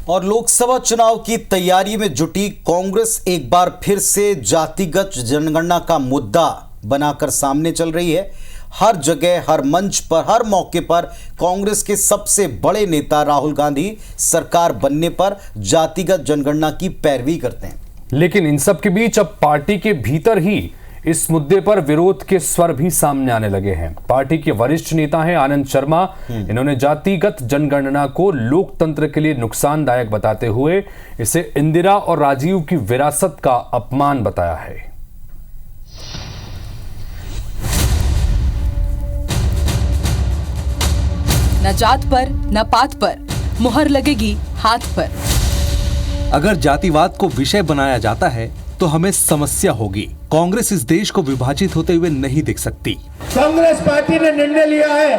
और लोकसभा चुनाव की तैयारी में जुटी कांग्रेस एक बार फिर से जातिगत जनगणना का मुद्दा बनाकर सामने चल रही है। हर जगह, हर मंच पर, हर मौके पर कांग्रेस के सबसे बड़े नेता राहुल गांधी सरकार बनने पर जातिगत जनगणना की पैरवी करते हैं। लेकिन इन सब के बीच अब पार्टी के भीतर ही इस मुद्दे पर विरोध के स्वर भी सामने आने लगे हैं। पार्टी के वरिष्ठ नेता हैं आनंद शर्मा। इन्होंने जातिगत जनगणना को लोकतंत्र के लिए नुकसानदायक बताते हुए इसे इंदिरा और राजीव की विरासत का अपमान बताया है। न जात पर न पात पर मुहर लगेगी हाथ पर। अगर जातिवाद को विषय बनाया जाता है तो हमें समस्या होगी। कांग्रेस इस देश को विभाजित होते हुए नहीं देख सकती। कांग्रेस पार्टी ने निर्णय लिया है,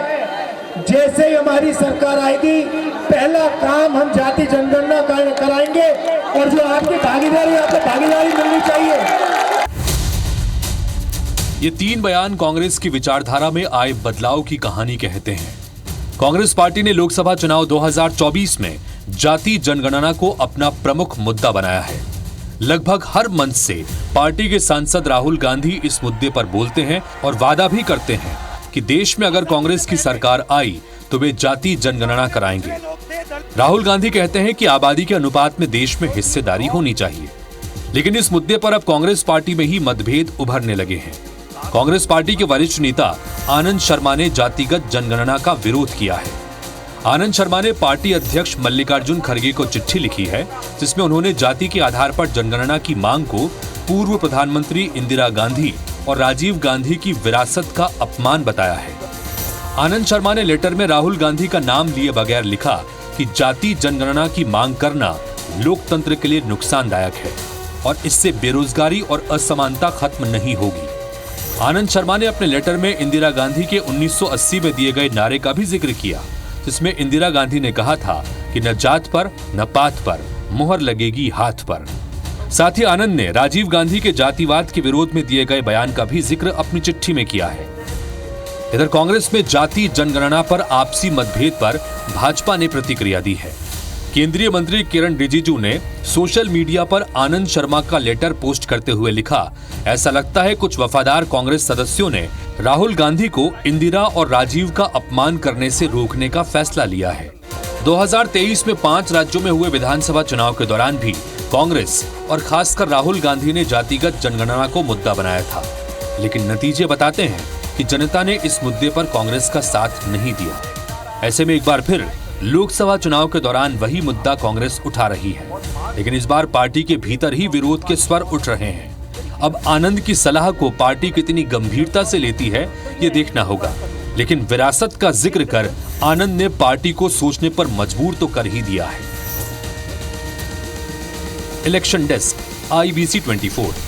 जैसे ही हमारी सरकार आएगी पहला काम हम जाति जनगणना कराएंगे और जो आपकी भागीदारी, आपको भागीदारी मिलनी चाहिए। ये तीन बयान कांग्रेस की विचारधारा में आए बदलाव की कहानी कहते हैं। कांग्रेस पार्टी ने लोकसभा चुनाव 2024 में जाति जनगणना को अपना प्रमुख मुद्दा बनाया है। लगभग हर मंच से पार्टी के सांसद राहुल गांधी इस मुद्दे पर बोलते हैं और वादा भी करते हैं कि देश में अगर कांग्रेस की सरकार आई तो वे जाति जनगणना कराएंगे। राहुल गांधी कहते हैं कि आबादी के अनुपात में देश में हिस्सेदारी होनी चाहिए, लेकिन इस मुद्दे पर अब कांग्रेस पार्टी में ही मतभेद उभरने लगे हैं। कांग्रेस पार्टी के वरिष्ठ नेता आनंद शर्मा ने जातिगत जनगणना का विरोध किया है। आनंद शर्मा ने पार्टी अध्यक्ष मल्लिकार्जुन खड़गे को चिट्ठी लिखी है, जिसमें उन्होंने जाति के आधार पर जनगणना की मांग को पूर्व प्रधानमंत्री इंदिरा गांधी और राजीव गांधी की विरासत का अपमान बताया है। आनंद शर्मा ने लेटर में राहुल गांधी का नाम लिए बगैर लिखा कि जाति जनगणना की मांग करना लोकतंत्र के लिए नुकसानदायक है और इससे बेरोजगारी और असमानता खत्म नहीं होगी। आनंद शर्मा ने अपने लेटर में इंदिरा गांधी के 1980 में दिए गए नारे का भी जिक्र किया, जिसमें इंदिरा गांधी ने कहा था कि न जात पर न पात पर मुहर लगेगी हाथ पर। साथ ही आनंद ने राजीव गांधी के जातिवाद के विरोध में दिए गए बयान का भी जिक्र अपनी चिट्ठी में किया है। इधर कांग्रेस में जाति जनगणना पर आपसी मतभेद पर भाजपा ने प्रतिक्रिया दी है। केंद्रीय मंत्री किरण रिजिजू ने सोशल मीडिया पर आनंद शर्मा का लेटर पोस्ट करते हुए लिखा, ऐसा लगता है कुछ वफादार कांग्रेस सदस्यों ने राहुल गांधी को इंदिरा और राजीव का अपमान करने से रोकने का फैसला लिया है। 2023 में 5 राज्यों में हुए विधानसभा चुनाव के दौरान भी कांग्रेस और खासकर राहुल गांधी ने जातिगत जनगणना को मुद्दा बनाया था, लेकिन नतीजे बताते हैं कि जनता ने इस मुद्दे पर कांग्रेस का साथ नहीं दिया। ऐसे में एक बार फिर लोकसभा चुनाव के दौरान वही मुद्दा कांग्रेस उठा रही है, लेकिन इस बार पार्टी के भीतर ही विरोध के स्वर उठ रहे हैं। अब आनंद की सलाह को पार्टी कितनी गंभीरता से लेती है ये देखना होगा, लेकिन विरासत का जिक्र कर आनंद ने पार्टी को सोचने पर मजबूर तो कर ही दिया है। Election desk, IBC 24।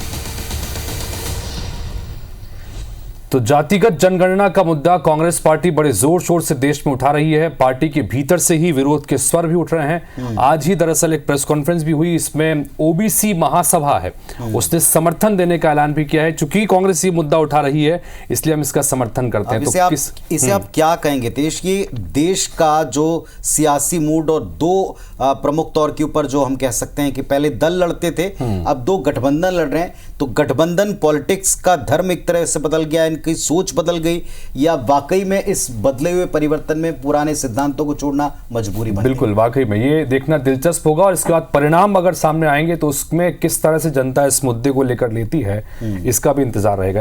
तो जातिगत जनगणना का मुद्दा कांग्रेस पार्टी बड़े जोर शोर से देश में उठा रही है। पार्टी के भीतर से ही विरोध के स्वर भी उठ रहे हैं। आज ही दरअसल एक प्रेस कॉन्फ्रेंस भी हुई, इसमें ओबीसी महासभा है, उसने समर्थन देने का ऐलान भी किया है। चूंकि कांग्रेस ये मुद्दा उठा रही है इसलिए हम इसका समर्थन करते हैं। तो इसे आप क्या कहेंगे? देश का जो सियासी मूड और दो प्रमुख तौर के ऊपर जो हम कह सकते हैं कि पहले दल लड़ते थे, अब दो गठबंधन लड़ रहे हैं, तो गठबंधन पॉलिटिक्स का धर्म एक तरह से बदल गया, इनकी सोच बदल गई, या वाकई में इस बदले हुए परिवर्तन में पुराने सिद्धांतों को छोड़ना मजबूरी बन गई? बिल्कुल, वाकई में ये देखना दिलचस्प होगा और इसके बाद परिणाम अगर सामने आएंगे तो उसमें किस तरह से जनता इस मुद्दे को लेकर लेती है, इसका भी इंतजार रहेगा।